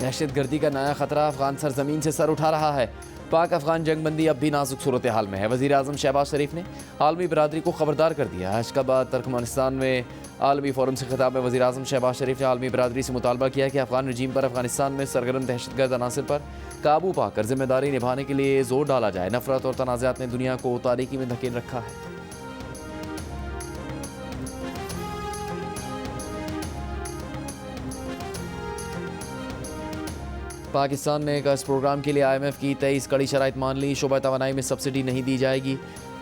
दहशतगर्दी का नया खतरा अफगान सरजमीन से सर उठा रहा है। पाक अफगान जंगबंदी अब भी नाजुक सूरत हाल में है। वज़ीर आज़म शहबाज शरीफ ने आलमी बरादरी को खबरदार कर दिया। अशकाबाद तुर्कमेनिस्तान में आलमी फोरम से खिताब में वज़ीर आज़म शहबाज शरीफ ने आलमी बरादरी से मुतालबा किया कि अफगान रजीम पर अफगानिस्तान में सरगर्म दहशतगर्द अनासर पर काबू पाकर जिम्मेदारी निभाने के लिए जोर डाला जाए। नफरत और तनाज़ात ने दुनिया को तारीकी में धकेल रखा है। पाकिस्तान ने इस प्रोग्राम के लिए IMF की 23 कड़ी शराइत मान ली। शोबा तवानाई में सब्सिडी नहीं दी जाएगी।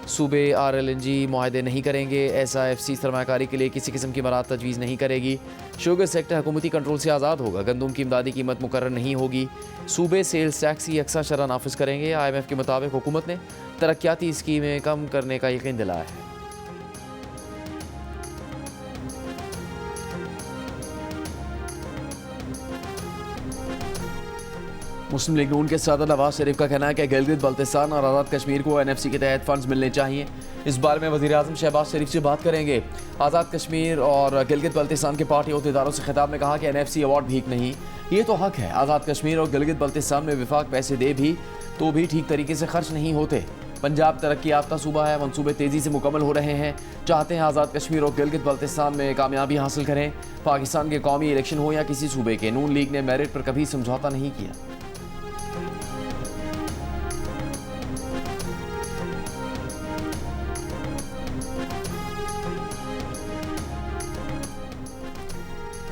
सूबे RLNG मुआहदे नहीं करेंगे। SIFC सरमाकारी के लिए किसी किस्म की मराद तजवीज़ नहीं करेगी। शुगर सेक्टर हुकूमती कंट्रोल से आज़ाद होगा। गंदुम की इमदादी कीमत मुकर्रर नहीं होगी। सूबे सेल्स टैक्स की यकसा शरह नाफिज करेंगे। IMF के मुताबिक हुकूमत ने तरक्याती स्कीमें कम करने का यकीन दिलाया है। मुस्लिम लीग नून के सदर नवाज शरीफ का कहना है कि गिलगित बल्तिस्तान और आज़ाद कश्मीर को NFC के तहत फंड्स मिलने चाहिए। इस बारे में वज़ीर आज़म शहबाज शरीफ से बात करेंगे। आज़ाद कश्मीर और गिलगित बल्तिस्तान के पार्टी अहदेदारों से खिताब में कहा कि NFC अवार्ड भीख नहीं, ये तो हक है। आज़ाद कश्मीर और गिलगित बल्तिस्तान में विफाक पैसे दे भी तो भी ठीक तरीके से खर्च नहीं होते। पंजाब तरक्की याफ्ता सूबा है, मनसूबे तेज़ी से मुकम्मल हो रहे हैं। चाहते हैं आज़ाद कश्मीर और गिलगित बल्तिस्तान में कामयाबी हासिल करें। पाकिस्तान के कौमी इलेक्शन हो या किसी सूबे के, नून लीग ने मेरिट पर कभी समझौता नहीं किया।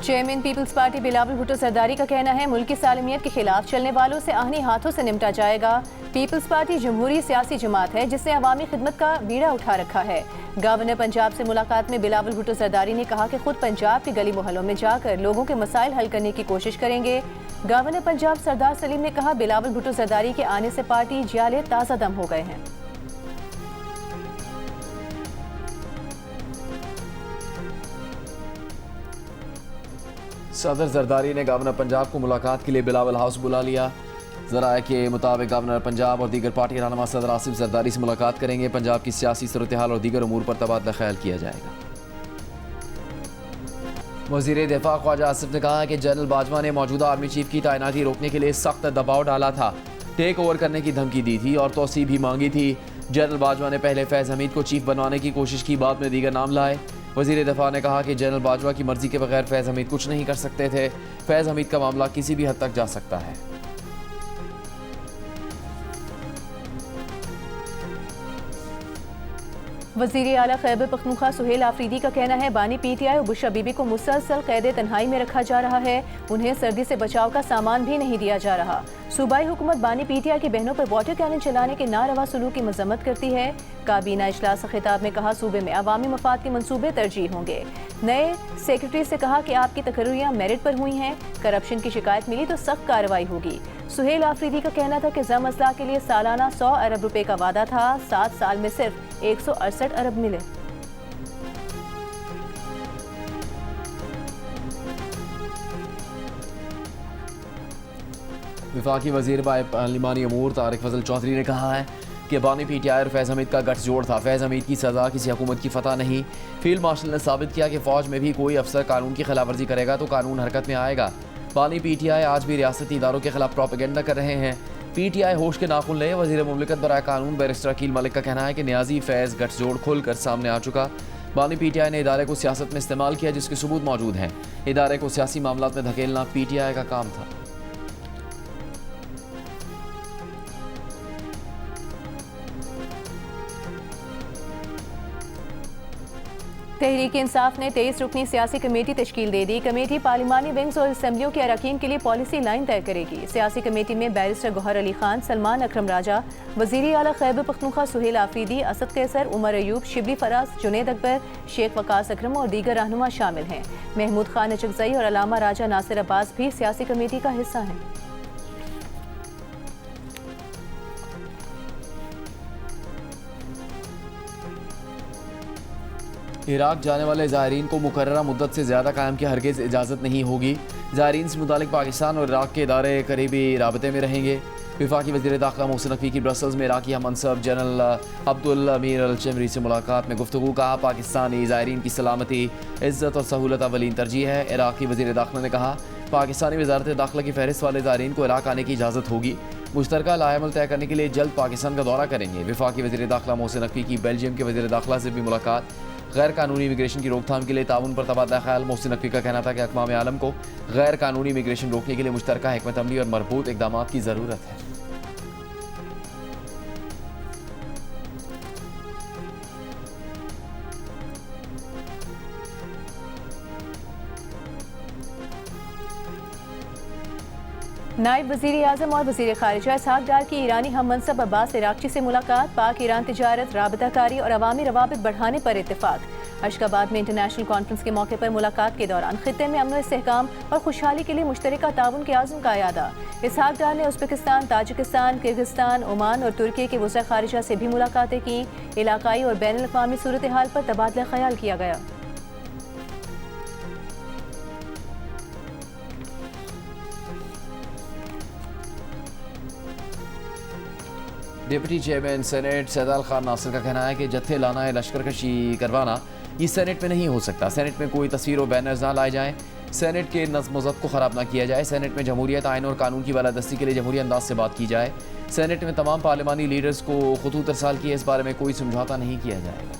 Chairman Peoples Party Bilawal Bhutto Zardari का कहना है मुल्क की सालमियत के खिलाफ चलने वालों से आहनी हाथों से निपटा जाएगा। पीपल्स पार्टी जमहूरी सियासी जमात है जिसने अवामी खिदमत का बीड़ा उठा रखा है। गवर्नर पंजाब से मुलाकात में बिलावल भुट्टो जरदारी ने कहा कि खुद पंजाब के गली मोहल्लों में जाकर लोगों के मसाइल हल करने की कोशिश करेंगे। गवर्नर पंजाब सरदार सलीम ने कहा बिलावल भुट्टो जरदारी के आने से पार्टी जियाले ताज़ा दम हो गए हैं। सदर जरदारी ने गवर्नर पंजाब को मुलाकात के लिए बिलावल हाउस बुला लिया। ज़राए के मुताबिक गवर्नर पंजाब और दीगर पार्टी रहनुमा सदर आसिफ जरदारी से मुलाकात करेंगे। पंजाब की सियासी सूरत हाल और दीगर उमूर पर तबादला ख्याल किया जाएगा। वज़ीर दिफा ख्वाजा आसिफ ने कहा कि जनरल बाजवा ने मौजूदा आर्मी चीफ की तैनाती रोकने के लिए सख्त दबाव डाला था, टेक ओवर करने की धमकी दी थी और तोसी भी मांगी थी। जनरल बाजवा ने पहले फैज़ हमीद को चीफ बनवाने की कोशिश की, बाद में दीगर नाम लाए। वज़ीर दिफा ने कहा कि जनरल बाजवा की मर्जी के बगैर फैज़ हमीद कुछ नहीं कर सकते थे। फैज़ हमीद का मामला किसी भी हद तक जा सकता है। वज़ीर आला खैबर पख्तूनख्वा सुहेल आफरीदी का कहना है बानी PTI और बुशरा बीबी को मुसलसल कैद तन्हाई में रखा जा रहा है। उन्हें सर्दी से बचाव का सामान भी नहीं दिया जा रहा। सूबाई हुकूमत बानी PTI की बहनों पर वाटर कैनन चलाने के नारवा सलूक की मजम्मत करती है। काबीना इजलास खिताब में कहा सूबे में अवामी मफाद के मनसूबे तरजीह होंगे। नए सेक्रेटरी से कहा कि आपकी तकर्रियाँ मेरिट पर हुई हैं, करप्शन की शिकायत मिली तो सख्त कार्रवाई होगी। सुहेल आफरीदी का कहना था कि जम असलाह के लिए सालाना 100 अरब रुपए का वादा था, 7 साल में सिर्फ 168 अरब मिले। वफाकी वज़ीर पार्लिमानी अमूर तारिक फजल चौधरी ने कहा है कि बानी PTI और फैज़ हमीद का गठजोड़ था। फैज़ हमीद की सज़ा किसी हुकूमत की फतह नहीं। फील्ड मार्शल ने साबित किया कि फ़ौज में भी कोई अफसर कानून की खिलाफवर्जी करेगा तो कानून हरकत में आएगा। बानी PTI आज भी रियासती इदारों के खिलाफ प्रोपेगेंडा कर रहे हैं। PTI होश के नाखुन ले। वज़ीर मुमलिकत बराए कानून बैरिस्टर अकील मलिक का कहना है कि न्याजी फैज़ गठजोड़ खुलकर सामने आ चुका। बानी PTI ने इदारे को सियासत में इस्तेमाल किया जिसके सबूत मौजूद हैं। इदारे को सियासी मामलात में धकेलना PTI का काम था। तहरीक इंसाफ ने 23 रुकनी सियासी कमेटी तश्कील दे दी। कमेटी पार्लिमानी विंग्स और असम्बलियों के अरकान के लिए पॉलिसी लाइन तय करेगी। सियासी कमेटी में बैरिस्टर गौहर अली खान, सलमान अकरम राजा, वज़ीर आला खैबर पख्तूनख्वा सुहेल आफरीदी, असद कैसर, उमर अयूब, शिबली फराज, जुनैद अकबर, शेख वकास अकरम और दीगर रहनुमा शामिल हैं। महमूद खान अचकजई और अलामा राजा नासिर अब्बास भी सियासी कमेटी का हिस्सा हैं। इराक जाने वाले ज़ायरीन को मुकर्ररा मुद्दत से ज़्यादा कायम की हरगिज़ इजाज़त नहीं होगी। ज़ायरीन से मुतालिक पाकिस्तान और इराक के इदारे करीबी राबते में रहेंगे। वफाकी वज़ीर दाखिला मोहसिन नकवी की ब्रसल्स में इराकी हमनसब जनरल अब्दुल अमीर अल चमरी से मुलाकात में गुफ्तगू। कहा पाकिस्तानी ज़ायरीन की सलामती, इज़्ज़त और सहूलत अवलीन तरजीह है। इराकी वज़ीर दाखिला ने कहा पाकिस्तानी वजारत दाखिला की फहरिस्त वाले ज़ायरीन को इराक़ आने की इजाज़त होगी। मुश्तरका लाएमल तय करने के लिए जल्द पाकिस्तान का दौरा करेंगे। वफाकी वज़ीर दाखिला मोहसिन नकवी की बेल्जियम के वज़ीर दाखिला से भी मुलाकात। गैर कानूनी इमिग्रेशन की रोकथाम के लिए ताउन पर तबादला ख्याल। मोहसिन नकवी का कहना था कि अक़वाम आलम को गैर कानूनी इमिग्रेशन रोकने के लिए मुश्तरका हिकमत अमली और मरबूत इक़दाम की ज़रूरत है। नायब वज़ीर आज़म और वज़ीर ख़ारिजा इसहाक़ डार की ईरानी हम मनसब अब्बास इराक़ची से मुलाकात। पाक ईरान तिजारत, राबताकारी और अवामी रवाबित बढ़ाने पर इत्तेफाक। अशकाबाद में इंटरनेशनल कॉन्फ्रेंस के मौके पर मुलाकात के दौरान खित्ते में अमन इस्तेहकाम और खुशहाली के लिए मुश्तरका ताउन के आज़म का यादा। इसहाक़ डार ने उज़्बेकिस्तान, ताजिकिस्तान, किर्गिस्तान, ओमान और तुर्की के वज़ीर ख़ारिजा से भी मुलाकातें की। इलाकाई और बैनुल अक़वामी सूरत हाल पर तबादला ख्याल किया गया। Deputy chairman senate Saidal Khan Nasir का कहना है कि जत्थे लाना है, लश्कर कशी करवाना ये सेनेट में नहीं हो सकता। सेनेट में कोई तस्वीर और बैनर्स ना लाए जाएं। सेनेट के नज़्म व ज़ब्त को ख़राब ना किया जाए। सेनेट में जमहूरियत, आइन और कानून की बालादस्ती के लिए जमहूरी अंदाज से बात की जाए। सेनेट में तमाम पार्लिमानी लीडर्स को खुतूत इरसाल किए, इस बारे में कोई समझौता नहीं किया जाएगा।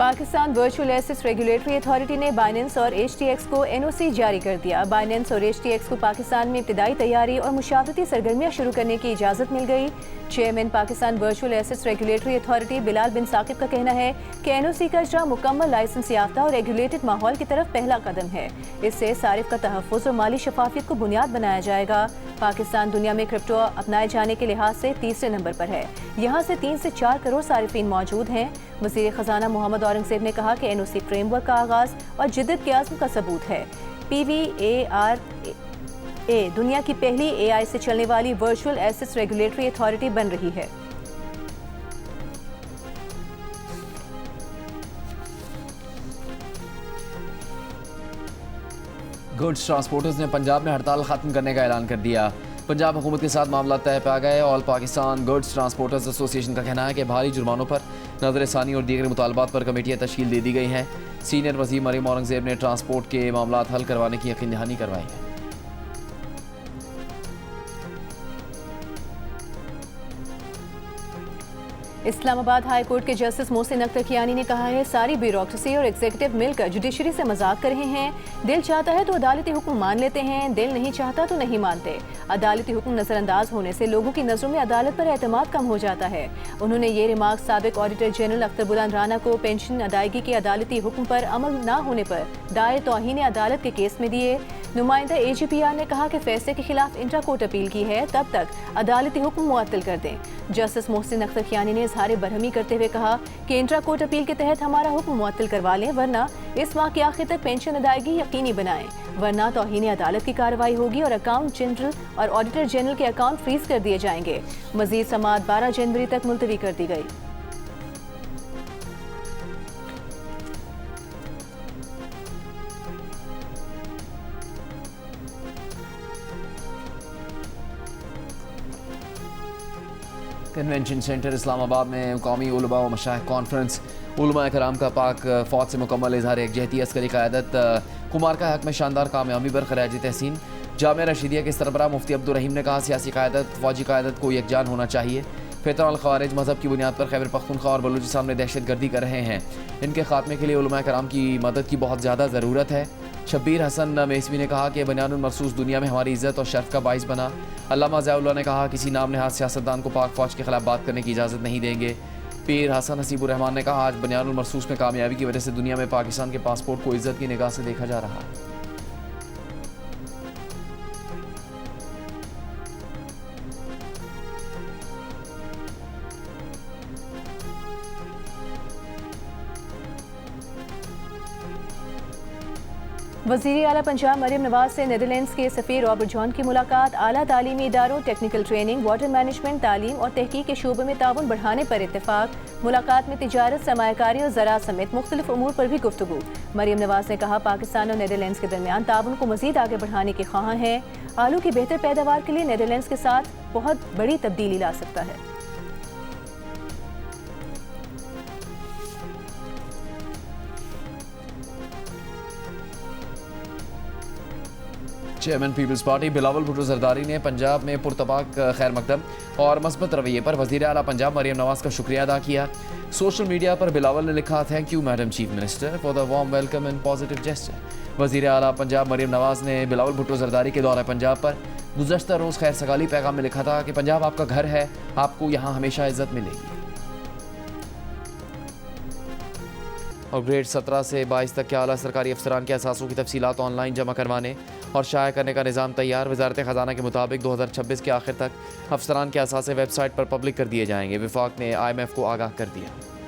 Pakistan virtual assets regulatory authority ने बाइनेंस और HTX को NOC जारी कर दिया। बाइनेंस और HTX को पाकिस्तान में इब्तिदाई तैयारी और मुशावरती सरगर्मियां शुरू करने की इजाज़त मिल गई। Chairman Pakistan virtual assets regulatory authority Bilal bin Saqib का कहना है कि NOC का इजरा मुकम्मल लाइसेंस याफ्ता और रेगुलेटेड माहौल की तरफ पहला कदम है। इससे सारिफ का तहफ़्फ़ुज़ और माली शफाफियत को बुनियाद बनाया जाएगा। पाकिस्तान दुनिया में क्रिप्टो अपनाए जाने के लिहाज से तीसरे नंबर पर है। यहाँ से 3 से 4 करोड़ सारिफीन मौजूद हैं। वज़ीर ख़जाना मोहम्मद औरंगज़ेब ने कहा कि NOC फ्रेमवर्क का आगाज़ और जिद्दत के आज़म का सबूत है। PVARA दुनिया की पहली AI से चलने वाली वर्चुअल एसेट्स रेगुलेटरी अथॉरिटी बन रही है। गुड्स ट्रांसपोर्टर्स ने पंजाब में हड़ताल खत्म करने का ऐलान कर दिया। पंजाब हुकूमत के साथ मामला तय पा गए। All Pakistan goods transporters association का कहना है कि भारी जुर्मानों पर नज़रसानी और दीगर मुतालबात पर कमेटियाँ तश्कील दे दी गई हैं। सीनियर वज़ीर मरीम औरंगज़ेब ने ट्रांसपोर्ट के मामला हल करवाने की यकीन दहानी करवाई है। इस्लामाबाद हाई कोर्ट के जस्टिस मोहसिन अख्तर कियानी ने कहा है सारी ब्यूरोक्रेसी और एग्जीक्यूटिव मिलकर जुडिशरी से मजाक कर रहे हैं। दिल चाहता है तो अदालती हुक्म मान लेते हैं, दिल नहीं चाहता तो नहीं मानते। अदालती हुक्म नजरअंदाज होने से लोगों की नजरों में अदालत पर एतमाद कम हो जाता है। उन्होंने ये रिमार्क साबिक ऑडिटर जनरल अख्तर बुलान राना को पेंशन अदायगी के अदालती हुक्म पर अमल न होने पर दायर तौहीन अदालत के केस में दिए। नुमाइंदा AGPR ने कहा कि फैसले के खिलाफ इंट्रा कोर्ट अपील की है, तब तक अदालती हुक्म मुअत्तल कर दें। जस्टिस मोहसिन अख्तर कियानी ने इजहार बरहमी करते हुए कहा कि इंट्रा कोर्ट अपील के तहत हमारा हुक्म मुअत्तल करवा लें, वरना इस माह के आखिर तक पेंशन अदायगी यकीनी बनाएं, वरना तौहीन अदालत की कार्रवाई होगी और अकाउंट जनरल और ऑडिटर जनरल के अकाउंट फ्रीज कर दिए जाएंगे। मजीद समाअत 12 जनवरी तक मुलतवी कर दी गई। कन्वेंशन सेंटर इस्लामाबाद में कौमी उलमा व मशाइख कॉन्फ्रेंस। उलमा कराम का पाक फ़ौज से मुकम्मल इजहार एकजहती अस्करी क़यादत कुमार का हक में शानदार कामयाबी पर खराज तहसीन। जामिया रशीदिया के सरबराह मुफ्ती अब्दुल रहीम ने कहा सियासी क़यादत फ़ौजी क़यादत को यकजान होना चाहिए। फ़ितरल ख़वारिज मज़हब की बुनियाद पर खैबर पख्तूनख्वा और बलूचिस्तान में दहशत गर्दी कर रहे हैं। इनके खात्मे के लिए उलमा कराम की मदद की बहुत ज़्यादा ज़रूरत है। शब्बीर हसन मेसवी ने कहा कि बनियानुल मरसूस दुनिया में हमारी इज़्ज़त और शर्फ का बाइस बना। अल्लामा ज़ियाउल्लाह ने कहा किसी नाम नहाज सियासतदान को पाक फ़ौज के खिलाफ बात करने की इजाज़त नहीं देंगे। पीर हसन हसीबुर रहमान ने कहा आज बनियानुल मरसूस में कामयाबी की वजह से दुनिया में पाकिस्तान के पासपोर्ट को इज़्ज़त की निगाह से देखा जा रहा है। वज़ीर आला पंजाब मरियम नवाज से नीदरलैंड्स के सफ़ीर रॉबर्ट जॉन की मुलाकात। आला तालीमी इदारों, टेक्निकल ट्रेनिंग, वाटर मैनेजमेंट, तालीम और तहकीक के शोबे में ताउन बढ़ाने पर इत्तेफाक। मुलाकात में तिजारत, सरमायाकारी और ज़राअत समेत मुख्तलिफ उमूर पर भी गुफ्तगू। मरियम नवाज ने कहा पाकिस्तान और नीदरलैंड्स के दरमियान ताउन को मज़ीद आगे बढ़ाने के ख्वाहां हैं। आलू की बेहतर पैदावार के लिए नीदरलैंड्स के साथ बहुत बड़ी तब्दीली ला सकता है। Chairman Peoples Party Bilawal Bhutto Zardari ने पंजाब में पुरतबाक खैर मकदम और मस्बत रवैये पर वज़ीर आला पंजाब मरियम नवाज़ का शुक्रिया अदा किया। सोशल मीडिया पर बिलावल ने लिखा, thank you madam chief minister for the warm welcome and positive gesture. वज़ीर आला पंजाब मरियम नवाज़ ने बिलावल भुट्टो जरदारी के दौरे पंजाब पर गुज़श्ता रोज़ खैर सगाली पैगाम में लिखा था कि पंजाब आपका घर है, आपको यहाँ हमेशा इज्जत मिलेगी। और ग्रेड 17 से 22 तक के आला सरकारी अफसरान के असासों की तफसीलात ऑनलाइन जमा करवाने और शाया करने का निज़ाम तैयार। वज़ारत ख़जाना के मुताबिक 2026 के आखिर तक अफसरान के असासे वेबसाइट पर पब्लिक कर दिए जाएंगे। विफाक ने IMF को आगाह कर दिया।